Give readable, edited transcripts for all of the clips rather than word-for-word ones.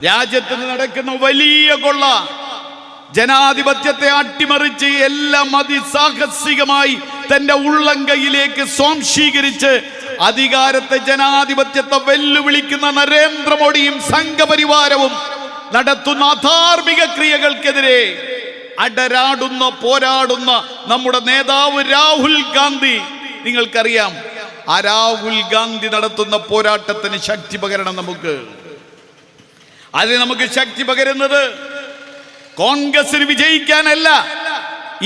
രാജ്യത്ത് നടക്കുന്ന വലിയ കൊള്ള, ജനാധിപത്യത്തെ അട്ടിമറിച്ച് എല്ലാം അതിസാഹസികമായി തന്റെ ഉള്ളംകൈയിലേക്ക് സ്വാംശീകരിച്ച് അധികാരത്തെ, ജനാധിപത്യത്തെ വെല്ലുവിളിക്കുന്ന നരേന്ദ്രമോദിയും സംഘപരിവാരവും നടത്തുന്ന അധാർമിക ക്രിയകൾക്കെതിരെ അടരാടുന്ന, പോരാടുന്ന നമ്മുടെ നേതാവ് രാഹുൽ ഗാന്ധി. നിങ്ങൾക്കറിയാം, ആ രാഹുൽ ഗാന്ധി നടത്തുന്ന പോരാട്ടത്തിന് ശക്തി പകരണം. അതിന് നമുക്ക് ശക്തി പകരുന്നത് കോൺഗ്രസിന് വിജയിക്കാനല്ല,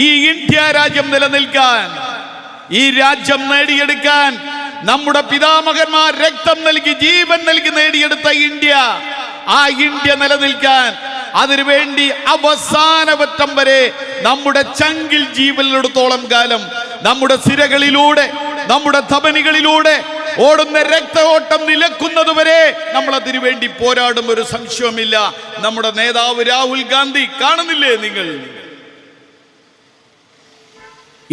ഈ ഇന്ത്യ രാജ്യം നിലനിൽക്കാൻ, ഈ രാജ്യം നേടിയെടുക്കാൻ നമ്മുടെ പിതാമഹന്മാർ രക്തം നൽകി, ജീവൻ നൽകി നേടിയെടുത്ത ഇന്ത്യ, ആ ഇന്ത്യ നിലനിൽക്കാൻ, അതിനുവേണ്ടി അവസാനവറ്റം വരെ നമ്മുടെ ചങ്കിൽ ജീവനിലെടുത്തോളം കാലം നമ്മുടെ സിരകളിലൂടെ, നമ്മുടെ ധമനികളിലൂടെ ഓടുന്ന രക്തഓട്ടം നിലക്കുന്നതുവരെ നമ്മൾ അതിനു വേണ്ടി പോരാടും. ഒരു സംശയവുമില്ല. നമ്മുടെ നേതാവ് രാഹുൽ ഗാന്ധി കാണുന്നില്ലേ നിങ്ങൾ?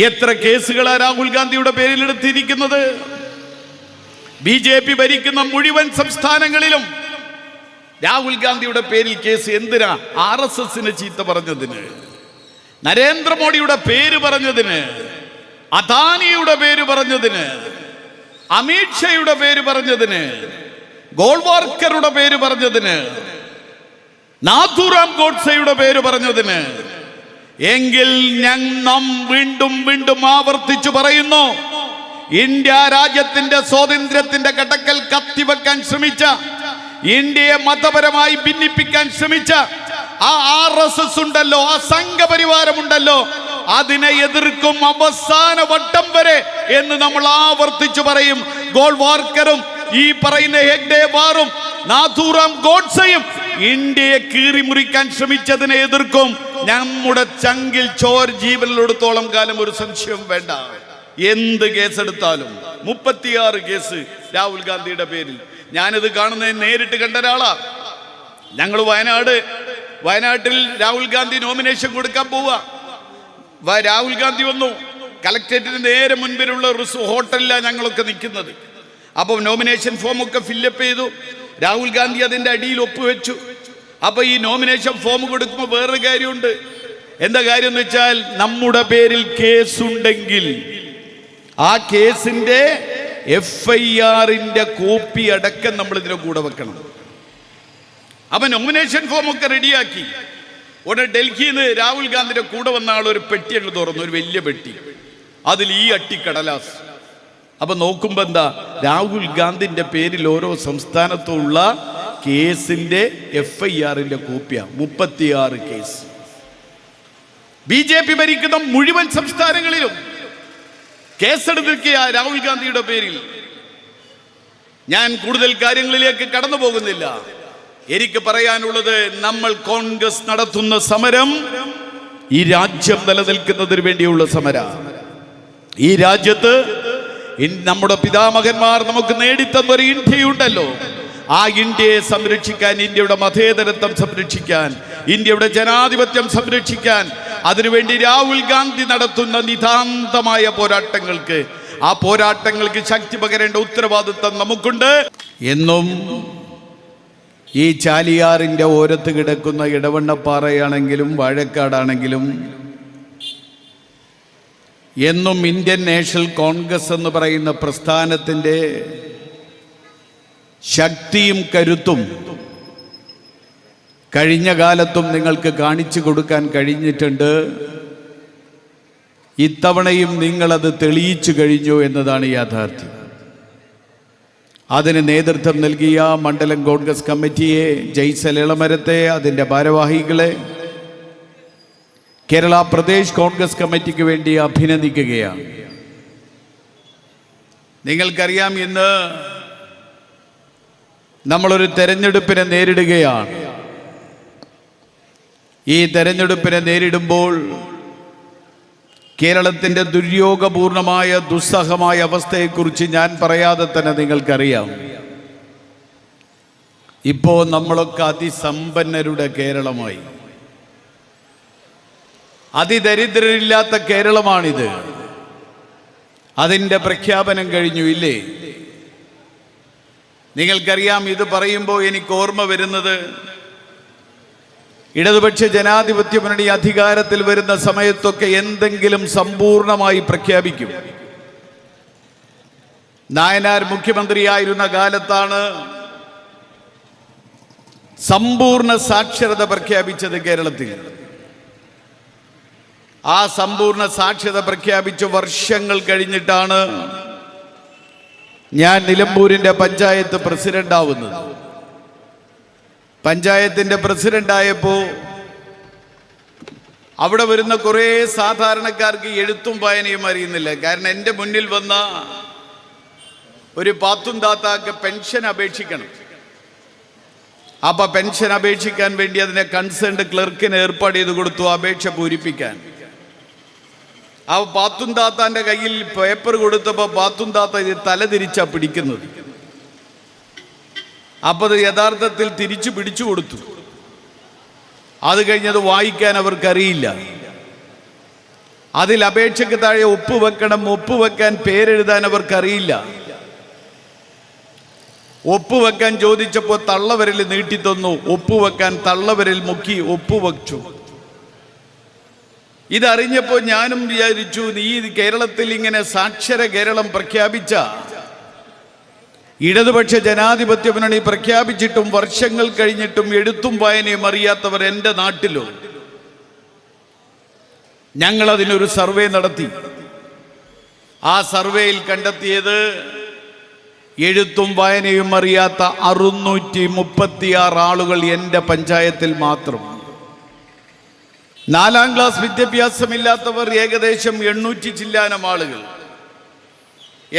എത്ര കേസുകളാ രാഹുൽ ഗാന്ധിയുടെ പേരിൽ എടുത്തിരിക്കുന്നത്? BJP ഭരിക്കുന്ന മുഴുവൻ സംസ്ഥാനങ്ങളിലും രാഹുൽ ഗാന്ധിയുടെ പേരിൽ കേസ്. എന്തിനാ? RSSന് ചീത്ത പറഞ്ഞതിന്, നരേന്ദ്രമോദിയുടെ പേര് പറഞ്ഞതിന്, അദാനിയുടെ പേര് പറഞ്ഞതിന്, അമിത്ഷായുടെ പേര് പറഞ്ഞതിന്, ഗോൾവാർക്കറുടെ പേര് പറഞ്ഞതിന്, നാഥുറാം ഗോഡ്സെയുടെ പേര് പറഞ്ഞതിന്. എങ്കിൽ നാം വീണ്ടും വീണ്ടും ആവർത്തിച്ചു പറയുന്നു, ഇന്ത്യ രാജ്യത്തിന്റെ സ്വാതന്ത്ര്യത്തിന്റെ കടക്കൽ കത്തിവെക്കാൻ ശ്രമിച്ച, ഇന്ത്യയെ മതപരമായി ഭിന്നിപ്പിക്കാൻ ശ്രമിച്ച ആ RSS ഉണ്ടല്ലോ, ആ സംഘപരിവാരമുണ്ടല്ലോ, അതിനെ എതിർക്കും അവസാന വട്ടം വരെ എന്ന് നമ്മൾ ആവർത്തിച്ചു പറയും. ഗോൾവാർക്കറും ഈ പറയുന്ന ഹെഗ്ഡേവാറും നാഥുറാം ഗോഡ്സെയും ഇന്ത്യയെ കീറിമുറിക്കാൻ ശ്രമിച്ചതിനെ എതിർക്കും. നമ്മുടെ ചങ്കിൽ ചോർ ജീവനിലെടുത്തോളം കാലം ഒരു സംശയവും വേണ്ട. എന്ത് കേസെടുത്താലും 36 കേസ് രാഹുൽ ഗാന്ധിയുടെ പേരിൽ. ഞാനിത് കാണുന്നത് നേരിട്ട് കണ്ട ഒരാളാ. ഞങ്ങൾ വയനാട്ടിൽ രാഹുൽ ഗാന്ധി നോമിനേഷൻ കൊടുക്കാൻ പോവുക. രാഹുൽ ഗാന്ധി വന്നു. കലക്ട്രേറ്റിന് നേരെ മുൻപിലുള്ള ഹോട്ടലിലാണ് ഞങ്ങളൊക്കെ നിൽക്കുന്നത്. അപ്പോൾ നോമിനേഷൻ ഫോമൊക്കെ ഫില്ലപ്പ് ചെയ്തു. രാഹുൽ ഗാന്ധി അതിൻ്റെ അടിയിൽ ഒപ്പുവെച്ചു. അപ്പോൾ ഈ നോമിനേഷൻ ഫോം കൊടുക്കുമ്പോൾ വേറൊരു കാര്യമുണ്ട്. എന്താ കാര്യം എന്ന് വെച്ചാൽ, നമ്മുടെ പേരിൽ കേസുണ്ടെങ്കിൽ ആ കേസിന്റെ FIRന്റെ കോപ്പി അടക്കം നമ്മൾ ഇതിന്റെ കൂടെ വെക്കണം. അപ്പൊ നോമിനേഷൻ ഫോം ഒക്കെ റെഡിയാക്കി ഉടനെ ഡൽഹിയിൽ നിന്ന് രാഹുൽ ഗാന്ധിയുടെ കൂടെ വന്ന ആൾ ഒരു പെട്ടി അങ്ങ് തുറന്നു, ഒരു വലിയ പെട്ടി. അതിൽ ഈ അട്ടിക്കടലാസ്. അപ്പൊ നോക്കുമ്പോ എന്താ, രാഹുൽ ഗാന്ധിന്റെ പേരിൽ ഓരോ സംസ്ഥാനത്തുള്ള കേസിന്റെ FIRന്റെ കോപ്പിയാ. 36 കേസ്. BJP ഭരിക്കുന്ന മുഴുവൻ സംസ്ഥാനങ്ങളിലും കേസെടുത്തിരിക്കുക രാഹുൽ ഗാന്ധിയുടെ പേരിൽ. ഞാൻ കൂടുതൽ കാര്യങ്ങളിലേക്ക് കടന്നു പോകുന്നില്ല. എനിക്ക് പറയാനുള്ളത്, നമ്മൾ കോൺഗ്രസ് നടത്തുന്ന സമരം ഈ രാജ്യം നിലനിൽക്കുന്നതിന് വേണ്ടിയുള്ള സമരം. ഈ രാജ്യത്ത് നമ്മുടെ പിതാമഹന്മാർ നമുക്ക് നേടിത്തന്നൊരു ഇന്ത്യയുണ്ടല്ലോ, ആ ഇന്ത്യയെ സംരക്ഷിക്കാൻ, ഇന്ത്യയുടെ മതേതരത്വം സംരക്ഷിക്കാൻ, ഇന്ത്യയുടെ ജനാധിപത്യം സംരക്ഷിക്കാൻ, അതിനുവേണ്ടി രാഹുൽ ഗാന്ധി നടത്തുന്ന നിതാന്തമായ പോരാട്ടങ്ങൾക്ക്, ആ പോരാട്ടങ്ങൾക്ക് ശക്തി പകരേണ്ട ഉത്തരവാദിത്വം നമുക്കുണ്ട്. എന്നും ഈ ചാലിയാറിൻ്റെ ഓരത്ത് കിടക്കുന്ന ഇടവണ്ണപ്പാറയാണെങ്കിലും വാഴക്കാടാണെങ്കിലും എന്നും ഇന്ത്യൻ നാഷണൽ കോൺഗ്രസ് എന്ന് പറയുന്ന പ്രസ്ഥാനത്തിൻ്റെ ശക്തിയും കരുത്തും കഴിഞ്ഞ കാലത്തും നിങ്ങൾക്ക് കാണിച്ചു കൊടുക്കാൻ കഴിഞ്ഞിട്ടുണ്ട്. ഇത്തവണയും നിങ്ങളത് തെളിയിച്ചു കഴിഞ്ഞു എന്നതാണ് യാഥാർത്ഥ്യം. അതിന് നേതൃത്വം നൽകിയ മണ്ഡലം കോൺഗ്രസ് കമ്മിറ്റിയെ, ജയ്സൽ ഇളമരത്തെ, അതിൻ്റെ ഭാരവാഹികളെ, കേരള പ്രദേശ് കോൺഗ്രസ് കമ്മിറ്റിക്ക് വേണ്ടി അഭിനന്ദിക്കുകയാണ്. നിങ്ങൾക്കറിയാം, ഇന്ന് നമ്മളൊരു തെരഞ്ഞെടുപ്പിനെ നേരിടുകയാണ്. ഈ തെരഞ്ഞെടുപ്പിനെ നേരിടുമ്പോൾ കേരളത്തിൻ്റെ ദുര്യോഗപൂർണമായ, ദുസ്സഹമായ അവസ്ഥയെക്കുറിച്ച് ഞാൻ പറയാതെ തന്നെ നിങ്ങൾക്കറിയാം. ഇപ്പോൾ നമ്മളൊക്കെ അതിസമ്പന്നരുടെ കേരളമായി, അതിദരിദ്രരില്ലാത്ത കേരളമാണിത്. അതിൻ്റെ പ്രഖ്യാപനം കഴിഞ്ഞു, ഇല്ലേ? നിങ്ങൾക്കറിയാം, ഇത് പറയുമ്പോൾ എനിക്ക് ഓർമ്മ വരുന്നത് ഇടതുപക്ഷ ജനാധിപത്യ മുന്നണി അധികാരത്തിൽ വരുന്ന സമയത്തൊക്കെ എന്തെങ്കിലും സമ്പൂർണമായി പ്രഖ്യാപിക്കും. നായനാർ മുഖ്യമന്ത്രിയായിരുന്ന കാലത്താണ് സമ്പൂർണ്ണ സാക്ഷരത പ്രഖ്യാപിച്ചത് കേരളത്തിൽ. ആ സമ്പൂർണ്ണ സാക്ഷരത പ്രഖ്യാപിച്ച വർഷങ്ങൾ കഴിഞ്ഞിട്ടാണ് ഞാൻ നിലമ്പൂരിൻ്റെ പഞ്ചായത്ത് പ്രസിഡന്റ് ആവുന്നത്. പഞ്ചായത്തിൻ്റെ പ്രസിഡന്റായപ്പോൾ അവിടെ വരുന്ന കുറേ സാധാരണക്കാർക്ക് എഴുത്തും വായനയും അറിയുന്നില്ല. കാരണം എൻ്റെ മുന്നിൽ വന്ന ഒരു പാത്തും താത്താക്ക് പെൻഷൻ അപേക്ഷിക്കണം. അപ്പം പെൻഷൻ അപേക്ഷിക്കാൻ വേണ്ടി അതിനെ കൺസേൺഡ് ക്ലർക്കിന് ഏർപ്പാട് ചെയ്ത് കൊടുത്തു അപേക്ഷ പൂരിപ്പിക്കാൻ. ആ പാത്തും താത്താൻ്റെ കയ്യിൽ പേപ്പർ കൊടുത്തപ്പോൾ പാത്തും താത്ത ഇത് തലതിരിച്ചാ പിടിക്കുന്നത്. അപ്പോൾ അത് യഥാർത്ഥത്തിൽ തിരിച്ചു പിടിച്ചു കൊടുത്തു. അത് കഴിഞ്ഞത് വായിക്കാൻ അവർക്കറിയില്ല. അതിൽ അപേക്ഷയ്ക്ക് താഴെ ഒപ്പുവെക്കണം, ഒപ്പുവെക്കാൻ പേരെഴുതാൻ അവർക്കറിയില്ല. ഒപ്പുവെക്കാൻ ചോദിച്ചപ്പോൾ തള്ളവരിൽ നീട്ടിത്തന്നു. ഒപ്പുവെക്കാൻ തള്ളവരിൽ മുക്കി ഒപ്പുവെച്ചു. ഇതറിഞ്ഞപ്പോൾ ഞാനും വിചാരിച്ചു, നീ കേരളത്തിൽ ഇങ്ങനെ സാക്ഷര കേരളം പ്രഖ്യാപിച്ച ഇടതുപക്ഷ ജനാധിപത്യ മുന്നണി പ്രഖ്യാപിച്ചിട്ടും വർഷങ്ങൾ കഴിഞ്ഞിട്ടും എഴുത്തും വായനയും അറിയാത്തവർ എൻ്റെ നാട്ടിലോ? ഞങ്ങളതിനൊരു സർവേ നടത്തി. ആ സർവേയിൽ കണ്ടെത്തിയത് എഴുത്തും വായനയും അറിയാത്ത 636 ആളുകൾ എൻ്റെ പഞ്ചായത്തിൽ മാത്രം. 4ാം ക്ലാസ് വിദ്യാഭ്യാസമില്ലാത്തവർ ഏകദേശം 800 ചില്ലാനം ആളുകൾ.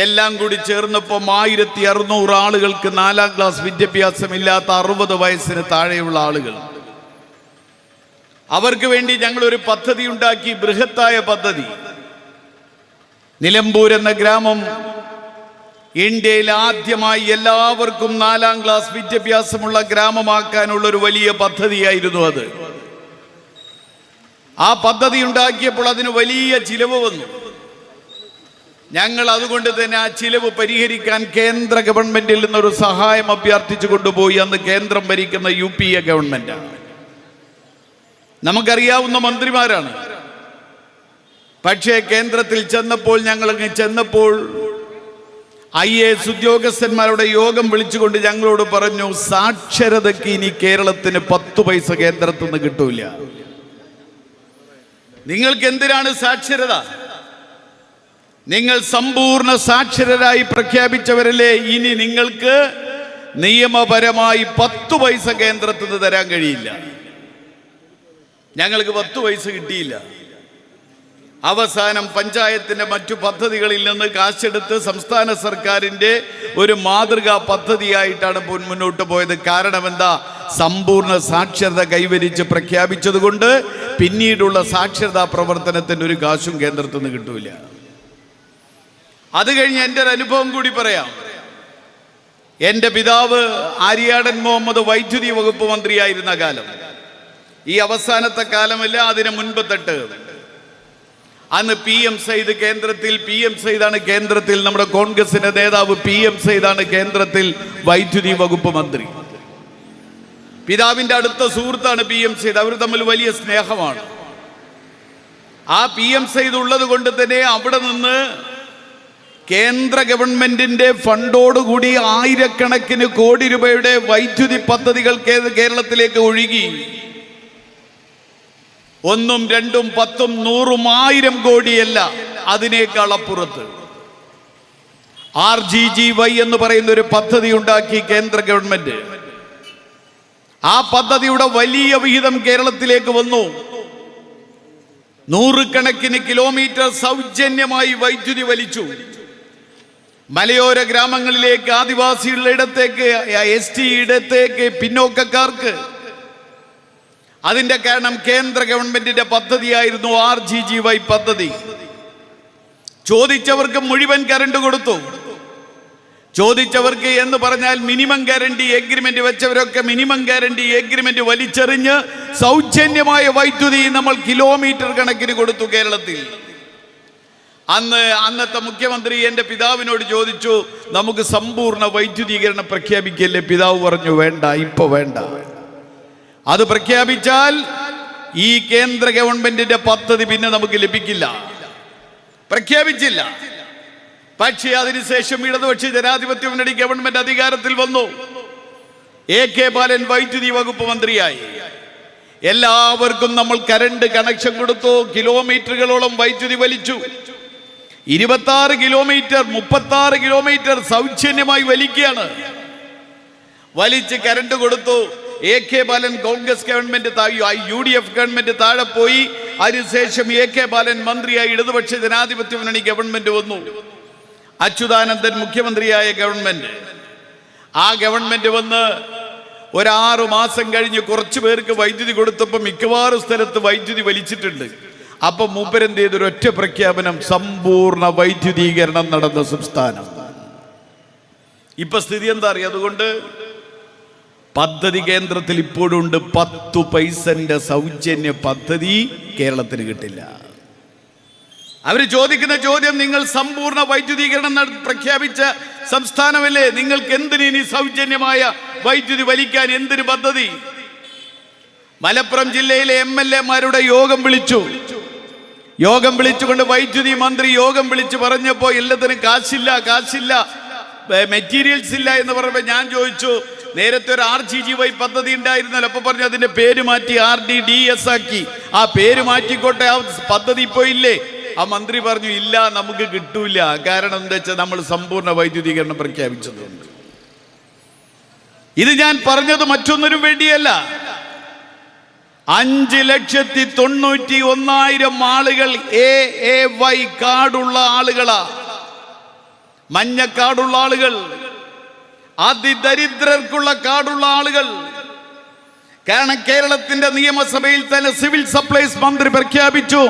എല്ലാം കൂടി ചേർന്നപ്പോൾ 1600 ആളുകൾക്ക് 4ാം ക്ലാസ് വിദ്യാഭ്യാസമില്ലാത്ത 60 വയസ്സിന് താഴെയുള്ള ആളുകൾ. അവർക്ക് വേണ്ടി ഞങ്ങളൊരു പദ്ധതി ഉണ്ടാക്കി, ബൃഹത്തായ പദ്ധതി. നിലമ്പൂർ എന്ന ഗ്രാമം ഇന്ത്യയിൽ ആദ്യമായി എല്ലാവർക്കും 4ാം ക്ലാസ് വിദ്യാഭ്യാസമുള്ള ഗ്രാമമാക്കാനുള്ള ഒരു വലിയ പദ്ധതിയായിരുന്നു അത്. ആ പദ്ധതി ഉണ്ടാക്കിയപ്പോൾ അതിന് വലിയ ചിലവ് വന്നു. ഞങ്ങൾ അതുകൊണ്ട് തന്നെ ആ ചിലവ് പരിഹരിക്കാൻ കേന്ദ്ര ഗവൺമെന്റിൽ നിന്നൊരു സഹായം അഭ്യർത്ഥിച്ചു കൊണ്ടുപോയി. അന്ന് കേന്ദ്രം ഭരിക്കുന്ന UPA ഗവൺമെന്റാണ്. നമുക്കറിയാവുന്ന മന്ത്രിമാരാണ്. പക്ഷേ കേന്ദ്രത്തിൽ ചെന്നപ്പോൾ ഞങ്ങൾ IAS ഉദ്യോഗസ്ഥന്മാരുടെ യോഗം വിളിച്ചുകൊണ്ട് ഞങ്ങളോട് പറഞ്ഞു, സാക്ഷരതയ്ക്ക് ഇനി കേരളത്തിന് 10 പൈസ കേന്ദ്രത്തിൽ നിന്ന് കിട്ടൂല. നിങ്ങൾക്ക് എന്തിനാണ് സാക്ഷരത? നിങ്ങൾ സമ്പൂർണ്ണ സാക്ഷരരായി പ്രഖ്യാപിച്ചവരല്ലേ? ഇനി നിങ്ങൾക്ക് നിയമപരമായി 10 പൈസ കേന്ദ്രത്തിൽ നിന്ന് തരാൻ കഴിയില്ല. ഞങ്ങൾക്ക് 10 പൈസ കിട്ടിയില്ല. അവസാനം പഞ്ചായത്തിന്റെ മറ്റു പദ്ധതികളിൽ നിന്ന് കാശെടുത്ത് സംസ്ഥാന സർക്കാരിന്റെ ഒരു മാതൃകാ പദ്ധതിയായിട്ടാണ് മുന്നോട്ട് പോയത്. കാരണം എന്താ? സമ്പൂർണ്ണ സാക്ഷരത കൈവരിച്ച് പ്രഖ്യാപിച്ചത് കൊണ്ട് പിന്നീടുള്ള സാക്ഷരതാ പ്രവർത്തനത്തിന് ഒരു കാശും കേന്ദ്രത്തിൽ നിന്ന് കിട്ടൂല. അത് കഴിഞ്ഞ് എൻ്റെ ഒരു അനുഭവം കൂടി പറയാം. എൻ്റെ പിതാവ് ആര്യാടൻ മുഹമ്മദ് വൈദ്യുതി വകുപ്പ് മന്ത്രിയായിരുന്ന കാലം, ഈ അവസാനത്തെ കാലമല്ല, അതിന് മുൻപ് തൊട്ട് അന്ന് PM സയ്യിദ് കേന്ദ്രത്തിൽ, PM സയ്യിദാണ് കേന്ദ്രത്തിൽ, നമ്മുടെ കോൺഗ്രസിന്റെ നേതാവ് PM സയ്യിദാണ് കേന്ദ്രത്തിൽ വൈദ്യുതി വകുപ്പ് മന്ത്രി. പിതാവിന്റെ അടുത്ത സുഹൃത്താണ് PM സയ്യിദ്. അവർ തമ്മിൽ വലിയ സ്നേഹമാണ്. ആ PM സയ്യിദ് ഉള്ളത് കൊണ്ട് തന്നെ അവിടെ നിന്ന് കേന്ദ്ര ഗവൺമെന്റിന്റെ ഫണ്ടോടുകൂടി ആയിരക്കണക്കിന് കോടി രൂപയുടെ വൈദ്യുതി പദ്ധതികൾ കേരളത്തിലേക്ക് ഒഴുകി. 1, 2, 10, 100, 1000 കോടിയല്ല, അതിനേക്കാൾ അപ്പുറത്ത് RGGY എന്ന് പറയുന്ന ഒരു പദ്ധതി ഉണ്ടാക്കി കേന്ദ്ര ഗവൺമെന്റ്. ആ പദ്ധതിയുടെ വലിയ വിഹിതം കേരളത്തിലേക്ക് വന്നു. 100 കണക്കിന് കിലോമീറ്റർ സൗജന്യമായി വൈദ്യുതി വലിച്ചു. മലയോര ഗ്രാമങ്ങളിലേക്ക്, ആദിവാസികളുടെ ഇടത്തേക്ക്, ST ഇടത്തേക്ക്, പിന്നോക്കക്കാർക്ക്. അതിന്റെ കാരണം കേന്ദ്ര ഗവൺമെന്റിന്റെ പദ്ധതിയായിരുന്നു RGGY പദ്ധതി. ചോദിച്ചവർക്ക് മുഴുവൻ കറണ്ട് കൊടുത്തു. ചോദിച്ചവർക്ക് എന്ന് പറഞ്ഞാൽ മിനിമം ഗ്യാരണ്ടി എഗ്രിമെന്റ് വെച്ചവരൊക്കെ മിനിമം ഗ്യാരണ്ടി എഗ്രിമെന്റ് വലിച്ചെറിഞ്ഞ് സൗജന്യമായ വൈദ്യുതി നമ്മൾ കിലോമീറ്റർ കണക്കിന് കൊടുത്തു കേരളത്തിൽ. അന്നത്തെ മുഖ്യമന്ത്രി എൻ്റെ പിതാവിനോട് ചോദിച്ചു, നമുക്ക് സമ്പൂർണ്ണ വൈദ്യുതീകരണം പ്രഖ്യാപിക്കല്ലേ? പിതാവ് പറഞ്ഞു, വേണ്ട, ഇപ്പൊ വേണ്ട. അത് പ്രഖ്യാപിച്ചാൽ ഈ കേന്ദ്ര ഗവൺമെന്റിന്റെ പദ്ധതി പിന്നെ നമുക്ക് ലഭിക്കില്ല. പ്രഖ്യാപിച്ചില്ല. പക്ഷേ അതിനുശേഷം ഇടതുപക്ഷ ജനാധിപത്യ മുന്നണി ഗവൺമെന്റ് അധികാരത്തിൽ വന്നു. AK ബാലൻ വൈദ്യുതി വകുപ്പ് മന്ത്രിയായി. എല്ലാവർക്കും നമ്മൾ കറണ്ട് കണക്ഷൻ കൊടുത്തു. കിലോമീറ്ററുകളോളം വൈദ്യുതി വലിച്ചു. 26 കിലോമീറ്റർ 36 കിലോമീറ്റർ സൗജന്യമായി വലിക്കുകയാണ്. വലിച്ച് കറണ്ട് കൊടുത്തു. AK ബാലൻ കോൺഗ്രസ് ഗവൺമെന്റ് UDF ഗവൺമെന്റ് താഴെ പോയി. അതിനുശേഷം AK ബാലൻ മന്ത്രിയായി ഇടതുപക്ഷ ജനാധിപത്യ മുന്നണി ഗവൺമെന്റ് വന്നു. അച്യുതാനന്ദൻ മുഖ്യമന്ത്രിയായ ഗവൺമെന്റ്. ആ ഗവൺമെന്റ് വന്ന് ഒരു 6 മാസം കഴിഞ്ഞ് കുറച്ചു പേർക്ക് വൈദ്യുതി കൊടുത്തപ്പോൾ മിക്കവാറും സ്ഥലത്ത് വൈദ്യുതി വലിച്ചിട്ടുണ്ട്. അപ്പൊ മൂപ്പരെന്ത് ചെയ്തു? ഒരൊറ്റ പ്രഖ്യാപനം, സമ്പൂർണ്ണ വൈദ്യുതീകരണം നടന്ന സംസ്ഥാനം. ഇപ്പൊ സ്ഥിതി എന്താ അറിയാം? അതുകൊണ്ട് പദ്ധതി കേന്ദ്രത്തിൽ ഇപ്പോഴുണ്ട്. 10 പൈസന്റെ സൗജന്യ പദ്ധതി കേരളത്തിന് കിട്ടില്ല. അവര് ചോദിക്കുന്ന ചോദ്യം, നിങ്ങൾ സമ്പൂർണ്ണ വൈദ്യുതീകരണം പ്രഖ്യാപിച്ച സംസ്ഥാനമല്ലേ, നിങ്ങൾക്ക് എന്തിന് ഇനി സൗജന്യമായ വൈദ്യുതി വലിക്കാൻ? എന്തിന് പദ്ധതി? മലപ്പുറം ജില്ലയിലെ MLA-മാരുടെ യോഗം വിളിച്ചു. യോഗം വിളിച്ചുകൊണ്ട് വൈദ്യുതി മന്ത്രി യോഗം വിളിച്ചു പറഞ്ഞപ്പോ എല്ലാത്തിനും കാശില്ല, മെറ്റീരിയൽസ് ഇല്ല എന്ന് പറയുമ്പോൾ ഞാൻ ചോദിച്ചു, നേരത്തെ ഒരു RGGY പദ്ധതി ഉണ്ടായിരുന്നല്ലോ. അപ്പൊ പറഞ്ഞു അതിന്റെ പേര് മാറ്റി RDDS ആക്കി. ആ പേര് മാറ്റിക്കോട്ടെ, ആ പദ്ധതി ഇപ്പോ ഇല്ലേ? ആ മന്ത്രി പറഞ്ഞു ഇല്ല, നമുക്ക് കിട്ടൂല. കാരണം എന്താ വെച്ചാൽ നമ്മൾ സമ്പൂർണ്ണ വൈദ്യുതീകരണം പ്രഖ്യാപിച്ചതുകൊണ്ട്. ഇത് ഞാൻ പറഞ്ഞത് മറ്റൊന്നിനും വേണ്ടിയല്ല. 5,91,000 ആളുകൾ AAY കാർഡുള്ള ആളുകളാ, മഞ്ഞക്കാർഡുള്ള ആളുകൾ, അതിദരിദ്രർക്കുള്ള കാർഡുള്ള ആളുകൾ. കാരണം കേരളത്തിന്റെ നിയമസഭയിൽ തന്നെ സിവിൽ സപ്ലൈസ് മന്ത്രി പ്രഖ്യാപിച്ചു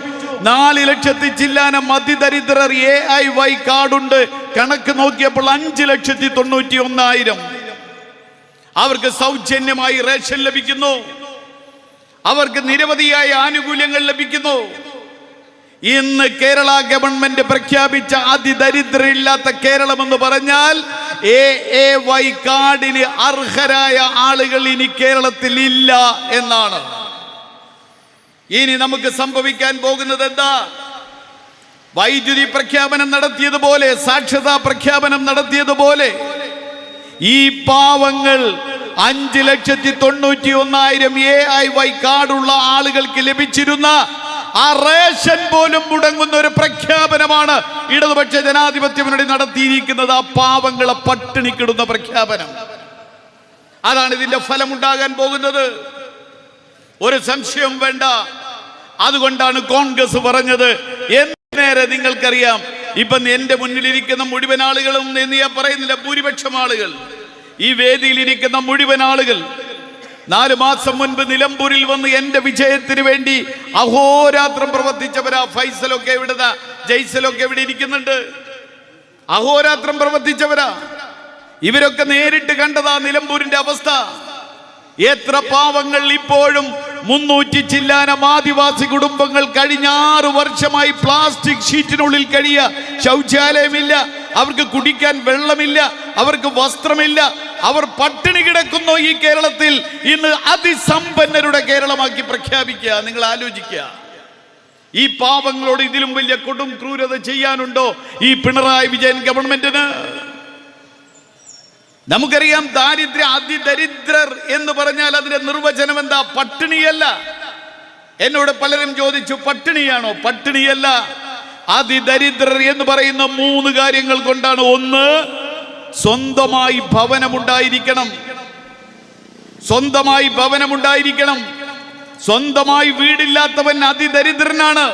4 ലക്ഷത്തി ചില്ലാനം അതിദരിദ്രർ AIY കാർഡുണ്ട്. കണക്ക് നോക്കിയപ്പോൾ 5,91,000. അവർക്ക് സൗജന്യമായി റേഷൻ ലഭിക്കുന്നു. അവർക്ക് നിരവധിയായ ആനുകൂല്യങ്ങൾ ലഭിക്കുന്നു. ഇന്ന് കേരള ഗവൺമെന്റ് പ്രഖ്യാപിച്ച അതിദരിദ്രരില്ലാത്ത കേരളം എന്ന് പറഞ്ഞാൽ AAY കാർഡിന് അർഹരായ ആളുകൾ ഇനി കേരളത്തിൽ ഇല്ല എന്നാണ്. ഇനി നമുക്ക് സംഭവിക്കാൻ പോകുന്നത് എന്താ? വൈദ്യുതി പ്രഖ്യാപനം നടത്തിയതുപോലെ, സാക്ഷരതാ പ്രഖ്യാപനം നടത്തിയതുപോലെ ഈ പാവങ്ങൾ 5,91,000 AIY കാർഡുള്ള ആളുകൾക്ക് ലഭിച്ചിരുന്ന ആ റേഷൻ പോലും മുടങ്ങുന്ന ഒരു പ്രഖ്യാപനമാണ് ഇടതുപക്ഷ ജനാധിപത്യ മുന്നണി നടത്തിയിരിക്കുന്നത്. ആ പാവങ്ങളെ പട്ടിണിക്കിടുന്ന പ്രഖ്യാപനം. അതാണ് ഇതിന്റെ ഫലമുണ്ടാകാൻ പോകുന്നത്. ഒരു സംശയം വേണ്ട. അതുകൊണ്ടാണ് കോൺഗ്രസ് പറഞ്ഞത്. നേരെ നിങ്ങൾക്കറിയാം, ഇപ്പൊ എന്റെ മുന്നിലിരിക്കുന്ന മുഴുവൻ ആളുകളും എന്ന് ഞാൻ പറയുന്നില്ല, ഭൂരിപക്ഷം ആളുകൾ, ഈ വേദിയിലിരിക്കുന്ന മുഴുവൻ ആളുകൾ 4 മാസം മുൻപ് നിലമ്പൂരിൽ വന്ന് എന്റെ വിജയത്തിന് വേണ്ടി അഹോരാത്രം പ്രവർത്തിച്ചവരാ. ഫൈസലൊക്കെ എവിടെ, ജയ്സലൊക്കെ ഇവിടെ ഇരിക്കുന്നുണ്ട്. അഹോരാത്രം പ്രവർത്തിച്ചവരാ. ഇവരൊക്കെ നേരിട്ട് കണ്ടതാ നിലമ്പൂരിന്റെ അവസ്ഥ. എത്ര പാവങ്ങൾ ഇപ്പോഴും 300 ചില്ലാനം ആദിവാസി കുടുംബങ്ങൾ കഴിഞ്ഞ 6 വർഷമായി പ്ലാസ്റ്റിക് ഷീറ്റിനുള്ളിൽ കഴിയുക. ശൗചാലയമില്ല, അവർക്ക് കുടിക്കാൻ വെള്ളമില്ല, അവർക്ക് വസ്ത്രമില്ല, അവർ പട്ടിണി കിടക്കുന്നു. ഈ കേരളത്തിൽ ഇന്ന് അതിസമ്പന്നരുടെ കേരളമാക്കി പ്രഖ്യാപിക്കുക. നിങ്ങൾ ആലോചിക്കുക, ഈ പാവങ്ങളോട് ഇതിലും വലിയ കൊടും ക്രൂരത ചെയ്യാനുണ്ടോ ഈ പിണറായി വിജയൻ ഗവൺമെന്റിന്? നമുക്കറിയാം, അതിദരിദ്രർ എന്ന് പറഞ്ഞാൽ അതിന്റെ നിർവചനം എന്താ? പട്ടിണിയല്ല. എന്നോട് പലരും ചോദിച്ചു, പട്ടിണിയാണോ? പട്ടിണിയല്ല. അതിദരിദ്രർ എന്ന് പറയുന്ന 3 കാര്യങ്ങൾ കൊണ്ടാണ്. ഒന്ന്, സ്വന്തമായി ഭവനമുണ്ടായിരിക്കണം. സ്വന്തമായി ഭവനമുണ്ടായിരിക്കണം. സ്വന്തമായി വീടില്ലാത്തവൻ അതിദരിദ്രനാണ്.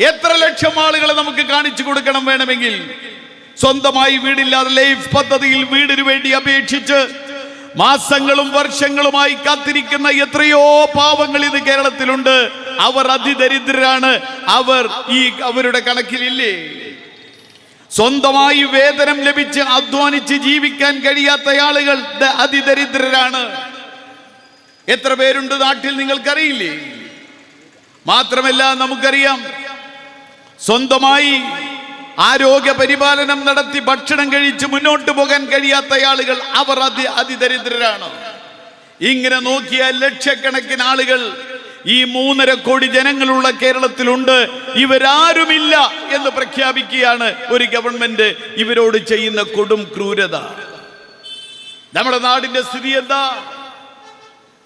എത്ര ലക്ഷം ആളുകളെ നമുക്ക് കാണിച്ചു കൊടുക്കണം വേണമെങ്കിൽ? സ്വന്തമായി വീടില്ലാതെ ലൈഫ് പദ്ധതിയിൽ വീടിനു വേണ്ടി അപേക്ഷിച്ച് മാസങ്ങളും വർഷങ്ങളുമായി കാത്തിരിക്കുന്ന എത്രയോ പാവങ്ങൾ ഇത് കേരളത്തിലുണ്ട്. അവർ അതിദരിദ്രരാണ്. അവരുടെ കണക്കിലില്ലേ? സ്വന്തമായി വേതനം ലഭിച്ച് അധ്വാനിച്ച് ജീവിക്കാൻ കഴിയാത്ത ആളുകൾ അതിദരിദ്രരാണ്. എത്ര പേരുണ്ട് നാട്ടിൽ നിങ്ങൾക്കറിയില്ലേ? മാത്രമല്ല, നമുക്കറിയാം, സ്വന്തമായി ആരോഗ്യ പരിപാലനം നടത്തി ഭക്ഷണം കഴിച്ച് മുന്നോട്ട് പോകാൻ കഴിയാത്ത ആളുകൾ, അവർ അതിദരിദ്രരാണ്. ഇങ്ങനെ നോക്കിയാൽ ലക്ഷക്കണക്കിന് ആളുകൾ, ഈ 3.5 കോടി ജനങ്ങളുള്ള കേരളത്തിലുണ്ട്. ഇവരാരുമില്ല എന്ന് പ്രഖ്യാപിക്കുകയാണ് ഒരു ഗവൺമെന്റ് ഇവരോട് ചെയ്യുന്ന കൊടും ക്രൂരത. നമ്മുടെ നാടിന്റെ സ്ഥിതി എന്താ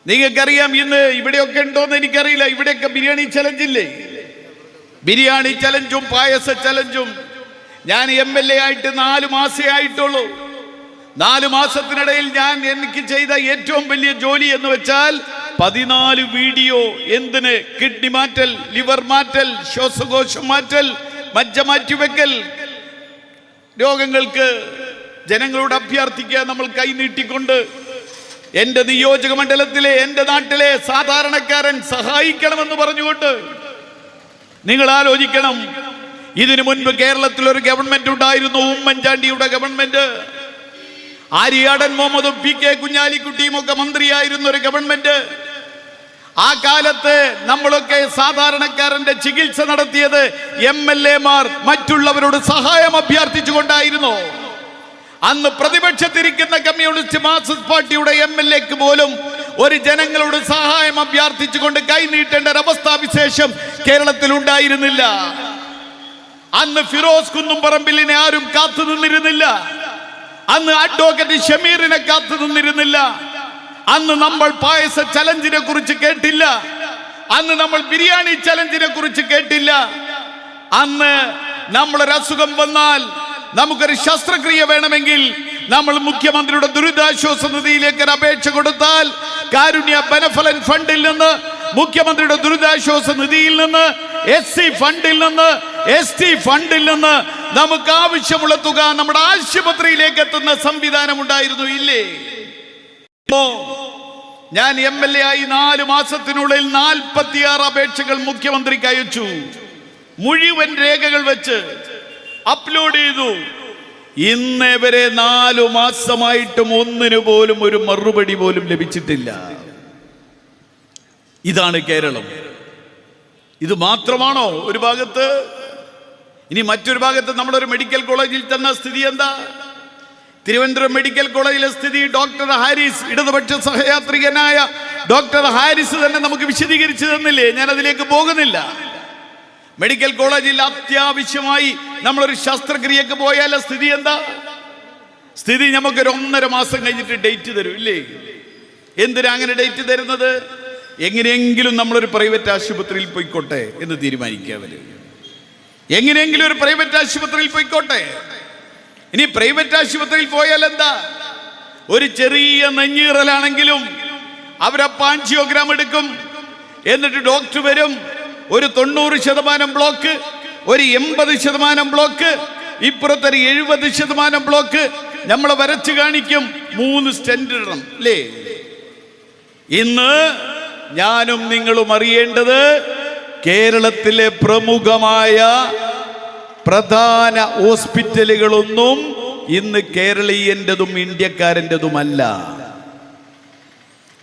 നിങ്ങൾക്കറിയാം. ഇന്ന് ഇവിടെയൊക്കെ ഉണ്ടോന്ന് എനിക്കറിയില്ല. ഇവിടെയൊക്കെ ബിരിയാണി ചലഞ്ചില്ലേ? ബിരിയാണി ചലഞ്ചും പായസ ചലഞ്ചും. ഞാൻ MLA ആയിട്ട് 4 മാസേ ആയിട്ടുള്ളൂ. 4 മാസത്തിനിടയിൽ എനിക്ക് ചെയ്ത ഏറ്റവും വലിയ ജോലി എന്ന് വെച്ചാൽ 14 വീഡിയോ. എന്തിന്? കിഡ്നി മാറ്റൽ, ലിവർ മാറ്റൽ, ശ്വാസകോശം മാറ്റൽ, മജ്ജ മാറ്റിവെക്കൽ രോഗങ്ങൾക്ക് ജനങ്ങളോട് അഭ്യർത്ഥിക്കുക. നമ്മൾ കൈനീട്ടിക്കൊണ്ട് എൻ്റെ നിയോജക മണ്ഡലത്തിലെ, എൻ്റെ നാട്ടിലെ സാധാരണക്കാരൻ സഹായിക്കണമെന്ന് പറഞ്ഞുകൊണ്ട്. നിങ്ങൾ ആലോചിക്കണം, ഇതിനു മുൻപ് കേരളത്തിൽ ഒരു ഗവൺമെന്റ് ഉണ്ടായിരുന്നു, ഉമ്മൻചാണ്ടിയുടെ ഗവൺമെന്റ്. ആര്യാടൻ മുഹമ്മദും PK കുഞ്ഞാലിക്കുട്ടിയും ഒക്കെ മന്ത്രിയായിരുന്ന ഒരു ഗവൺമെന്റ്. ആ കാലത്ത് നമ്മളൊക്കെ സാധാരണക്കാരന്റെ ചികിത്സ നടത്തിയത് MLA-മാർ മറ്റുള്ളവരോട് സഹായം അഭ്യർത്ഥിച്ചുകൊണ്ടായിരുന്നു. അന്ന് പ്രതിപക്ഷത്തിരിക്കുന്ന കമ്മ്യൂണിസ്റ്റ് മാർക്സിസ്റ്റ് പാർട്ടിയുടെ MLA-ക്ക് പോലും ഒരു ജനങ്ങളോട് സഹായം അഭ്യർത്ഥിച്ചുകൊണ്ട് കൈനീട്ടേണ്ട ഒരവസ്ഥാവിശേഷം കേരളത്തിൽ ഉണ്ടായിരുന്നില്ല. അന്ന് ഫിറോസ് കുന്നുംപറമ്പിലിനെ ആരും കാത്തു നിന്നിരുന്നില്ല. അന്ന് അഡ്വക്കേറ്റ് ഷമീറിനെ കാത്തു നിന്നിരുന്നില്ല. അന്ന് നമ്മൾ പായസ ചലഞ്ചിനെ കുറിച്ച് കേട്ടില്ല. അന്ന് നമ്മൾ ബിരിയാണി ചലഞ്ചിനെ കുറിച്ച് കേട്ടില്ല. അന്ന് നമ്മളൊരു അസുഖം വന്നാൽ, നമുക്കൊരു ശസ്ത്രക്രിയ വേണമെങ്കിൽ നമ്മൾ മുഖ്യമന്ത്രിയുടെ ദുരിതാശ്വാസ നിധിയിലേക്ക് ഒരു അപേക്ഷ കൊടുത്താൽ കാരുണ്യ ബെനഫലൻ ഫണ്ടിൽ നിന്ന്, മുഖ്യമന്ത്രിയുടെ ദുരിതാശ്വാസ നിധിയിൽ നിന്ന്, SC ഫണ്ടിൽ നിന്ന്, ST ഫണ്ടിൽ നിന്ന് നമുക്ക് ആവശ്യമുള്ള തുക നമ്മുടെ ആശുപത്രിയിലേക്ക് എത്തുന്ന സംവിധാനം ഉണ്ടായിരുന്നു, ഇല്ലേ? ഞാൻ MLA ആയി 4 മാസത്തിനുള്ളിൽ 46 അപേക്ഷകൾ മുഖ്യമന്ത്രിക്ക് അയച്ചു. മുഴുവൻ രേഖകൾ വെച്ച് അപ്ലോഡ് ചെയ്തു. ഇന്നേ വരെ 4 മാസമായിട്ടും ഒന്നിനു പോലും ഒരു മറുപടി പോലും ലഭിച്ചിട്ടില്ല. ഇതാണ് കേരളം. ഇത് മാത്രമാണോ ഒരു ഭാഗത്ത്? ഇനി മറ്റൊരു ഭാഗത്ത് നമ്മുടെ ഒരു മെഡിക്കൽ കോളേജിൽ ചെന്ന സ്ഥിതി എന്താ? തിരുവനന്തപുരം മെഡിക്കൽ കോളേജിലെ സ്ഥിതി ഡോക്ടർ ഹാരിസ്, ഇടതുപക്ഷ സഹയാത്രികനായ ഡോക്ടർ ഹാരിസ് തന്നെ നമുക്ക് വിശദീകരിച്ചു തന്നില്ലേ? ഞാൻ അതിലേക്ക് പോകുന്നില്ല. മെഡിക്കൽ കോളേജിൽ അത്യാവശ്യമായി നമ്മളൊരു ശസ്ത്രക്രിയക്ക് പോയാൽ സ്ഥിതി എന്താ? സ്ഥിതി നമുക്കൊരു 1.5 മാസം കഴിഞ്ഞിട്ട് ഡേറ്റ് തരും, ഇല്ലേ? എന്തിനാ അങ്ങനെ ഡേറ്റ് തരുന്നത്? എങ്ങനെയെങ്കിലും നമ്മളൊരു പ്രൈവറ്റ് ആശുപത്രിയിൽ പോയിക്കോട്ടെ എന്ന് തീരുമാനിക്കുക അവര്. എങ്ങനെയെങ്കിലും ഒരു പ്രൈവറ്റ് ആശുപത്രിയിൽ പോയിക്കോട്ടെ. ഇനി പ്രൈവറ്റ് ആശുപത്രിയിൽ പോയാൽ എന്താ? ഒരു ചെറിയ നെഞ്ഞീറലാണെങ്കിലും അവരപ്പോൾ ആൻജിയോഗ്രാം എടുക്കും. എന്നിട്ട് ഡോക്ടർ വരും. ഒരു 90% ബ്ലോക്ക്, ഒരു 80% ബ്ലോക്ക്, ഇപ്പുറത്തൊരു 70% ബ്ലോക്ക് നമ്മളെ വരച്ച് കാണിക്കും. 3 സ്റ്റെന്റ് ഇടണം, അല്ലേ? ഇന്ന് ഞാനും നിങ്ങളും അറിയേണ്ടത്, കേരളത്തിലെ പ്രമുഖമായ പ്രധാന ഹോസ്പിറ്റലുകളൊന്നും ഇന്ന് കേരളീയൻ്റെതും ഇന്ത്യക്കാരൻ്റെതുമല്ല.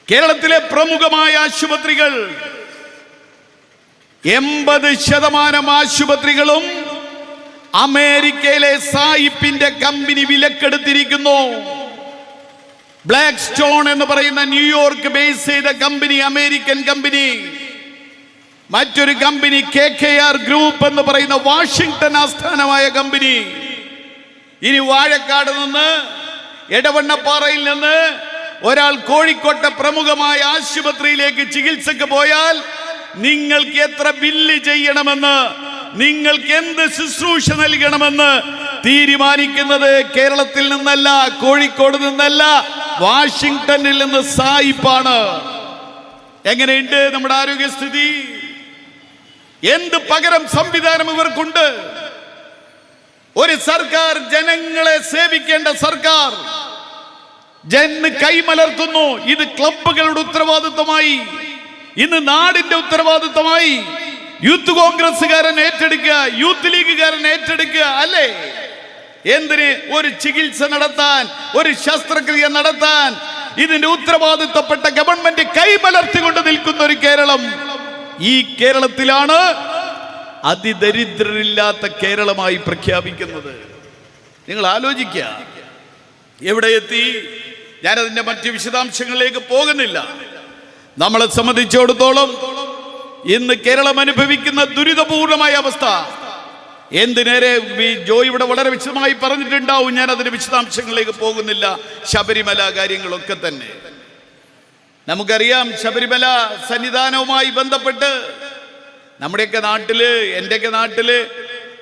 കേരളത്തിലെ പ്രമുഖമായ ആശുപത്രികൾ 80% ആശുപത്രികളും അമേരിക്കയിലെ സായിപ്പിന്റെ കമ്പനി വിലക്കെടുത്തിരിക്കുന്നു. ബ്ലാക്ക് സ്റ്റോൺ എന്ന് പറയുന്ന ന്യൂയോർക്ക് ബേസ് ചെയ്ത കമ്പനി, അമേരിക്കൻ കമ്പനി. മറ്റൊരു കമ്പനി KKR ഗ്രൂപ്പ് എന്ന് പറയുന്ന വാഷിംഗ്ടൺ ആസ്ഥാനമായ കമ്പനി. ഇനി വാഴക്കാട് നിന്ന്, എടവണ്ണപ്പാറയിൽ നിന്ന് ഒരാൾ കോഴിക്കോട്ടെ പ്രമുഖമായ ആശുപത്രിയിലേക്ക് ചികിത്സക്ക് പോയാൽ നിങ്ങൾക്ക് എത്ര ബില്ല് ചെയ്യണമെന്ന്, നിങ്ങൾക്ക് എന്ത് ശുശ്രൂഷ നൽകണമെന്ന് തീരുമാനിക്കുന്നത് കേരളത്തിൽ നിന്നല്ല, കോഴിക്കോട് നിന്നല്ല, വാഷിംഗ്ടണിൽ നിന്ന് സായിപ്പാണ്. എങ്ങനെയുണ്ട് നമ്മുടെ ആരോഗ്യസ്ഥിതി? എന്ത് പകരം സംവിധാനം ഇവർക്കുണ്ട്? ഒരു സർക്കാർ, ജനങ്ങളെ സേവിക്കേണ്ട സർക്കാർ, കൈമലർത്തുന്നു. ഇത് ക്ലബ്ബുകളുടെ ഉത്തരവാദിത്വമായി, ഇന്ന് നാടിന്റെ ഉത്തരവാദിത്വമായി. യൂത്ത് കോൺഗ്രസ്സുകാരൻ ഏറ്റെടുക്കുക, യൂത്ത് ലീഗുകാരൻ ഏറ്റെടുക്കുക, അല്ലേ? എന്തിന്? ഒരു ചികിത്സ നടത്താൻ, ഒരു ശസ്ത്രക്രിയ നടത്താൻ ഇതിന്റെ ഉത്തരവാദിത്തപ്പെട്ട ഗവൺമെന്റ് കൈമലർത്തിക്കൊണ്ട് നിൽക്കുന്ന ഒരു കേരളം. ഈ കേരളത്തിലാണ് അതിദരിദ്രരില്ലാത്ത കേരളമായി പ്രഖ്യാപിക്കുന്നത്. നിങ്ങൾ ആലോചിക്കുക, എവിടെ എത്തി? ഞാനതിൻ്റെ മറ്റ് വിശദാംശങ്ങളിലേക്ക് പോകുന്നില്ല. നമ്മളെ സംബന്ധിച്ചിടത്തോളം ഇന്ന് കേരളം അനുഭവിക്കുന്ന ദുരിതപൂർണമായ അവസ്ഥ എന്തിനേറെ ജോയ് ഇവിടെ വളരെ വിശദമായി പറഞ്ഞിട്ടുണ്ടാവും. ഞാൻ അതിന്റെ വിശദാംശങ്ങളിലേക്ക് പോകുന്നില്ല. ശബരിമല കാര്യങ്ങളൊക്കെ തന്നെ നമുക്കറിയാം. ശബരിമല സന്നിധാനവുമായി ബന്ധപ്പെട്ട് നമ്മുടെയൊക്കെ നാട്ടില്, എൻ്റെയൊക്കെ നാട്ടില്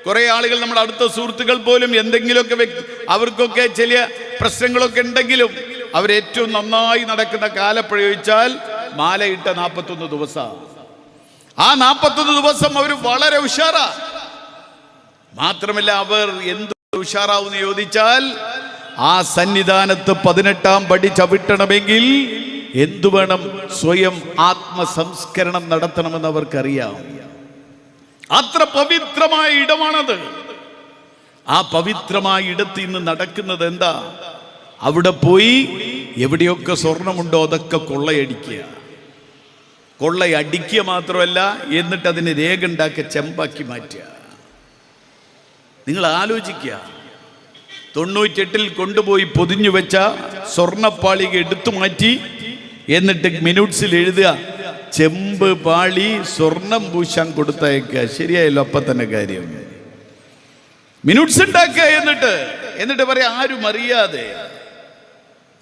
കുറെ ആളുകൾ, നമ്മുടെ അടുത്ത സുഹൃത്തുക്കൾ പോലും എന്തെങ്കിലുമൊക്കെ അവർക്കൊക്കെ ചില പ്രശ്നങ്ങളൊക്കെ ഉണ്ടെങ്കിലും അവരേറ്റവും നന്നായി നടക്കുന്ന കാലം പ്രയോഗിച്ചാൽ മാലയിട്ട 41 ദിവസം. ആ 41 ദിവസം അവർ വളരെ ഉഷാറാ. മാത്രമല്ല, അവർ എന്ത് ഉഷാറാവെന്ന് ചോദിച്ചാൽ ആ സന്നിധാനത്ത് 18-ാം പടി ചവിട്ടണമെങ്കിൽ എന്തു വേണം? സ്വയം ആത്മസംസ്കരണം നടത്തണമെന്ന് അവർക്കറിയാം. അത്ര പവിത്രമായ ഇടമാണത്. ആ പവിത്രമായ ഇടത്ത് ഇന്ന് നടക്കുന്നത് എന്താ? അവിടെ പോയി എവിടെയൊക്കെ സ്വർണമുണ്ടോ അതൊക്കെ കൊള്ളയടിക്കുക. കൊള്ളയടിക്കുക മാത്രമല്ല, എന്നിട്ട് അതിന് രേഖ ഉണ്ടാക്കി ചെമ്പാക്കി മാറ്റുക. നിങ്ങൾ ആലോചിക്കുക, 98-ൽ കൊണ്ടുപോയി പൊതിഞ്ഞു വെച്ച സ്വർണപ്പാളിക എടുത്തു മാറ്റി, എന്നിട്ട് മിനിറ്റ്സിൽ എഴുതുക ചെമ്പ് പാളി സ്വർണം പൂശാൻ കൊടുത്തയക്കുക. ശരിയായല്ലോ? അപ്പം തന്നെ കാര്യം. മിനിറ്റ്സ് ഉണ്ടാക്കുക. എന്നിട്ട് പറയാം ആരും അറിയാതെ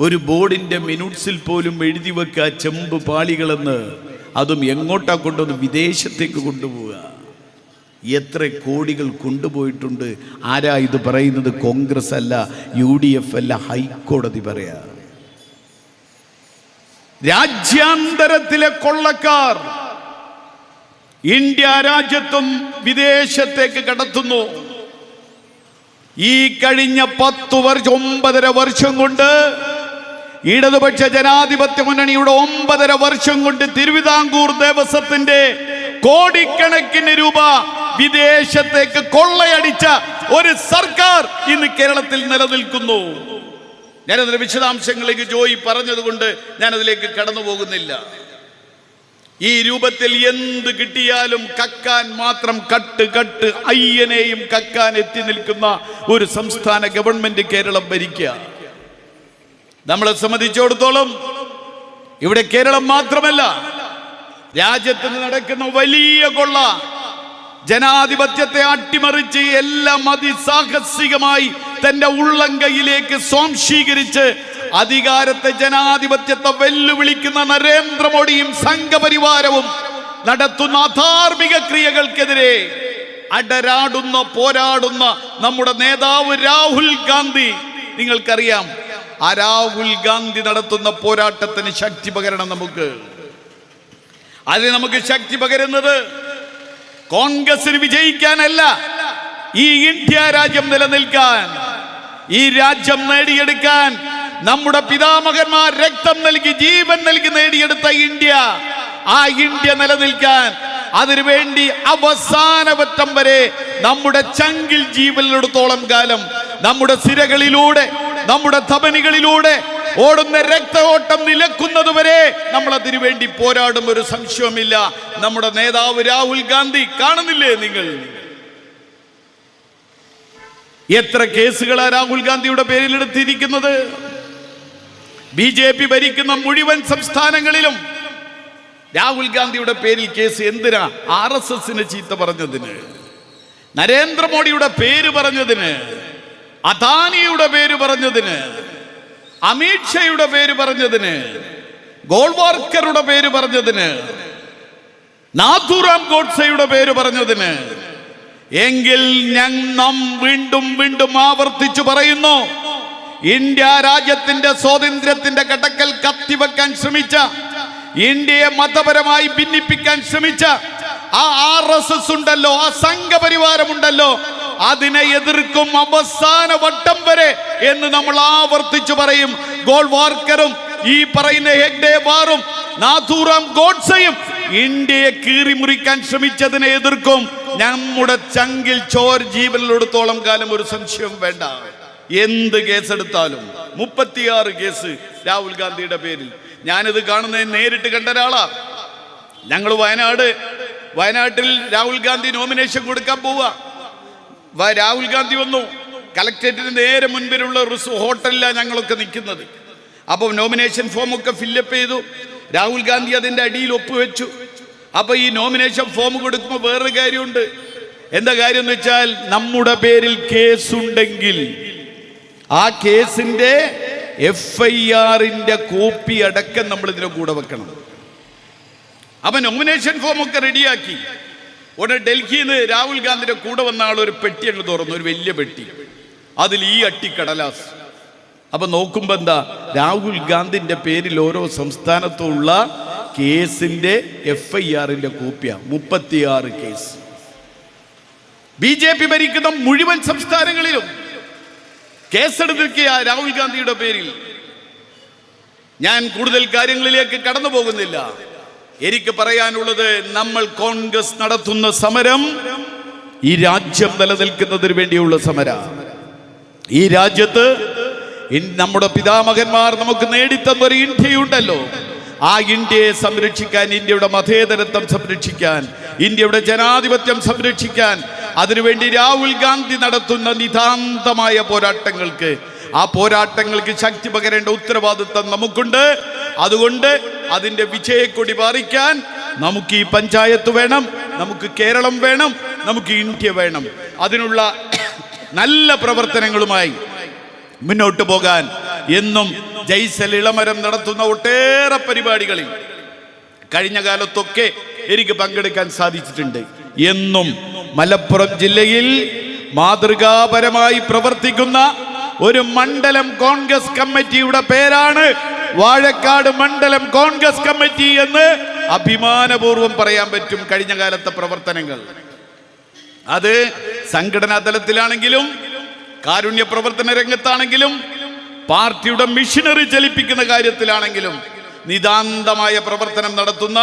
ഒരു ബോർഡിന്റെ മിനിറ്റ്സിൽ പോലും എഴുതി വെക്കുക ചെമ്പ് പാളികളെന്ന്. അതും എങ്ങോട്ടാ കൊണ്ടുവന്ന്? വിദേശത്തേക്ക് കൊണ്ടുപോവുക. എത്ര കോടികൾ കൊണ്ടുപോയിട്ടുണ്ട്. ആരാ ഇത് പറയുന്നത്? കോൺഗ്രസ് അല്ല, UDF അല്ല, ഹൈക്കോടതി പറയാ. രാജ്യാന്തരത്തിലെ കൊള്ളക്കാർ ഇന്ത്യ രാജ്യത്തും വിദേശത്തേക്ക് കടത്തുന്നു. ഈ കഴിഞ്ഞ 9.5 വർഷം കൊണ്ട് ഇടതുപക്ഷ ജനാധിപത്യ മുന്നണിയുടെ 9.5 വർഷം കൊണ്ട് തിരുവിതാംകൂർ ദേവസ്വത്തിന്റെ കോടിക്കണക്കിന് രൂപ വിദേശത്തേക്ക് കൊള്ളയടിച്ച ഒരു സർക്കാർ ഇന്ന് കേരളത്തിൽ നിലനിൽക്കുന്നു. ഞാനതിന്റെ വിശദാംശങ്ങളിലേക്ക് ജോയി പറഞ്ഞതുകൊണ്ട് ഞാനതിലേക്ക് കടന്നു പോകുന്നില്ല. ഈ രൂപത്തിൽ എന്ത് കിട്ടിയാലും കക്കാൻ മാത്രം കട്ട് അയ്യനെയും കക്കാൻ എത്തി നിൽക്കുന്ന ഒരു സംസ്ഥാന ഗവൺമെന്റ് കേരളം ഭരിക്കുക. നമ്മളെ സംബന്ധിച്ചിടത്തോളം ഇവിടെ കേരളം മാത്രമല്ല, രാജ്യത്ത് നടക്കുന്ന വലിയ കൊള്ള, ജനാധിപത്യത്തെ അട്ടിമറിച്ച് എല്ലാം അതിസാഹസികമായി തന്റെ ഉള്ളംകൈയിലേക്ക് സ്വാംശീകരിച്ച് അധികാരത്തെ, ജനാധിപത്യത്തെ വെല്ലുവിളിക്കുന്ന നരേന്ദ്രമോദിയും സംഘപരിവാരവും നടത്തുന്ന അധാർമിക ക്രിയകൾക്കെതിരെ അടരാടുന്ന, പോരാടുന്ന നമ്മുടെ നേതാവ് രാഹുൽ ഗാന്ധി. നിങ്ങൾക്കറിയാം, ആ രാഹുൽ ഗാന്ധി നടത്തുന്ന പോരാട്ടത്തിന് ശക്തി പകരണം. അതിന് നമുക്ക് ശക്തി പകരുന്നത് കോൺഗ്രസിന് വിജയിക്കാനല്ല, ഈ ഇന്ത്യ രാജ്യം നിലനിൽക്കാൻ, ഈ രാജ്യം നേടിയെടുക്കാൻ നമ്മുടെ പിതാമഹന്മാർ രക്തം നൽകി, ജീവൻ നൽകി നേടിയെടുത്ത ഇന്ത്യ, ആ ഇന്ത്യ നിലനിൽക്കാൻ, അതിനുവേണ്ടി അവസാനവറ്റം വരെ നമ്മുടെ ചങ്കിൽ ജീവനിലെടുത്തോളം കാലം നമ്മുടെ സിരകളിലൂടെ, നമ്മുടെ ധമനികളിലൂടെ ഓടുന്ന രക്തഓട്ടം നിലക്കുന്നതുവരെ നമ്മൾ അതിനു വേണ്ടി പോരാടും. ഒരു സംശയവുമില്ല. നമ്മുടെ നേതാവ് രാഹുൽ ഗാന്ധി കാണുന്നില്ലേ നിങ്ങൾ? എത്ര കേസുകളാണ് രാഹുൽ ഗാന്ധിയുടെ പേരിൽ എടുത്തിരിക്കുന്നത്? BJP ഭരിക്കുന്ന മുഴുവൻ സംസ്ഥാനങ്ങളിലും രാഹുൽ ഗാന്ധിയുടെ പേരിൽ കേസ്. എന്തിനാ? RSSനെ ചീത്ത പറഞ്ഞതിന്, നരേന്ദ്രമോദിയുടെ പേര് പറഞ്ഞതിന്, അദാനിയുടെ പേര് പറഞ്ഞതിന്, അമിത്ഷായുടെ പേര് പറഞ്ഞതിന്, ഗോൾവാർക്കറുടെ പേര് പറഞ്ഞതിന്, നാഥുറാം ഗോഡ്സെയുടെ പേര് പറഞ്ഞതിന്. എങ്കിൽ നാം വീണ്ടും വീണ്ടും ആവർത്തിച്ചു പറയുന്നു, ഇന്ത്യ രാജ്യത്തിന്റെ സ്വാതന്ത്ര്യത്തിന്റെ കടക്കൽ കത്തിവെക്കാൻ ശ്രമിച്ച, ഇന്ത്യയെ മതപരമായി ഭിന്നിപ്പിക്കാൻ ശ്രമിച്ച ആ RSS ഉണ്ടല്ലോ, ആ സംഘപരിവാരമുണ്ടല്ലോ, അതിനെ എതിർക്കും അവസാന വട്ടം വരെ എന്ന് നമ്മൾ ആവർത്തിച്ചു പറയും. ഗോൾവാർക്കറും ഈ പറയുന്ന ഹെഗ്ഡേവാറും നാഥുറാം ഗോഡ്സെയും ഇന്ത്യയെ കീറിമുറിക്കാൻ ശ്രമിച്ചതിനെ എതിർക്കും. നമ്മുടെ ചങ്കിൽ ചോർ ജീവനിലെടുത്തോളം കാലം ഒരു സംശയം വേണ്ട. എന്ത് കേസെടുത്താലും 36 കേസ് രാഹുൽ ഗാന്ധിയുടെ പേരിൽ. ഞാനിത് കാണുന്നത് നേരിട്ട് കണ്ട ഒരാളാ. ഞങ്ങൾ വയനാട്ടിൽ രാഹുൽ ഗാന്ധി നോമിനേഷൻ കൊടുക്കാൻ പോവുക. രാഹുൽ ഗാന്ധി വന്നു. കലക്ട്രേറ്റിന് നേരെ മുൻപിലുള്ള ഹോട്ടലിലാണ് ഞങ്ങളൊക്കെ നിൽക്കുന്നത്. അപ്പോൾ നോമിനേഷൻ ഫോമൊക്കെ ഫില്ലപ്പ് ചെയ്തു. രാഹുൽ ഗാന്ധി അതിൻ്റെ അടിയിൽ ഒപ്പുവെച്ചു. അപ്പോൾ ഈ നോമിനേഷൻ ഫോം കൊടുക്കുമ്പോൾ വേറൊരു കാര്യമുണ്ട്. എന്താ കാര്യം എന്ന് വെച്ചാൽ, നമ്മുടെ പേരിൽ കേസുണ്ടെങ്കിൽ ആ കേസിന്റെ FIR-ന്റെ കോപ്പി അടക്കം നമ്മൾ ഇതിന്റെ കൂടെ വെക്കണം. അപ്പൊ നോമിനേഷൻ ഫോം ഒക്കെ റെഡിയാക്കി ഉടനെ ഡൽഹിയിൽ നിന്ന് രാഹുൽ ഗാന്ധിയുടെ കൂടെ വന്ന ആൾ ഒരു പെട്ടി അങ്ങ് തുറന്നു, ഒരു വലിയ പെട്ടി. അതിൽ ഈ അട്ടിക്കടലാസ്. അപ്പൊ നോക്കുമ്പോ എന്താ, രാഹുൽ ഗാന്ധിന്റെ പേരിൽ ഓരോ സംസ്ഥാനത്തുള്ള കേസിന്റെ FIR-ന്റെ കോപ്പിയാ. 36 കേസ്. BJP ഭരിക്കുന്ന മുഴുവൻ സംസ്ഥാനങ്ങളിലും കേസെടുത്തിരിക്കുക രാഹുൽ ഗാന്ധിയുടെ പേരിൽ. ഞാൻ കൂടുതൽ കാര്യങ്ങളിലേക്ക് കടന്നു പോകുന്നില്ല. എനിക്ക് പറയാനുള്ളത്, നമ്മൾ കോൺഗ്രസ് നടത്തുന്ന സമരം ഈ രാജ്യം നിലനിൽക്കുന്നതിന് വേണ്ടിയുള്ള സമരം. ഈ രാജ്യത്ത് നമ്മുടെ പിതാമഹന്മാർ നമുക്ക് നേടിത്തന്നൊരു ഇന്ത്യയുണ്ടല്ലോ. ആ ഇന്ത്യയെ സംരക്ഷിക്കാൻ, ഇന്ത്യയുടെ മതേതരത്വം സംരക്ഷിക്കാൻ, ഇന്ത്യയുടെ ജനാധിപത്യം സംരക്ഷിക്കാൻ, അതിനുവേണ്ടി രാഹുൽ ഗാന്ധി നടത്തുന്ന നിതാന്തമായ പോരാട്ടങ്ങൾക്ക്, ആ പോരാട്ടങ്ങൾക്ക് ശക്തി പകരേണ്ട ഉത്തരവാദിത്വം നമുക്കുണ്ട്. അതുകൊണ്ട് അതിന്റെ വിജയക്കൊടി പാറിക്കാൻ നമുക്ക് ഈ പഞ്ചായത്ത് വേണം, നമുക്ക് കേരളം വേണം, നമുക്ക് ഇന്ത്യ വേണം. അതിനുള്ള നല്ല പ്രവർത്തനങ്ങളുമായി മുന്നോട്ട് പോകാൻ എന്നും ജയ്സൽ ഇളമരം നടത്തുന്ന ഒട്ടേറെ പരിപാടികളിൽ കഴിഞ്ഞ കാലത്തൊക്കെ എനിക്ക് പങ്കെടുക്കാൻ സാധിച്ചിട്ടുണ്ട്. എന്നും മലപ്പുറം ജില്ലയിൽ മാതൃകാപരമായി പ്രവർത്തിക്കുന്ന ഒരു മണ്ഡലം കോൺഗ്രസ് കമ്മിറ്റിയുടെ പേരാണ് വാഴക്കാട് മണ്ഡലം കോൺഗ്രസ് കമ്മിറ്റി എന്ന് അഭിമാനപൂർവ്വം പറയാൻ പറ്റും. കഴിഞ്ഞ കാലത്തെ പ്രവർത്തനങ്ങൾ അത് സംഘടനാ തലത്തിലാണെങ്കിലും കാരുണ്യ പ്രവർത്തന രംഗത്താണെങ്കിലും പാർട്ടിയുടെ മിഷനറി ചലിപ്പിക്കുന്ന കാര്യത്തിലാണെങ്കിലും നിതാന്തമായ പ്രവർത്തനം നടത്തുന്ന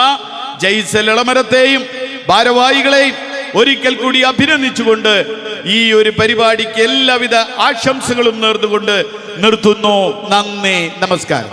ജയ്സൽ ഇളമരത്തെയും ഭാരവാഹികളെയും ഒരിക്കൽ കൂടി അഭിനന്ദിച്ചുകൊണ്ട് ഈ ഒരു പരിപാടിക്ക് എല്ലാവിധ ആശംസകളും നേർന്നുകൊണ്ട് നിർത്തുന്നു. നന്ദി, നമസ്കാരം.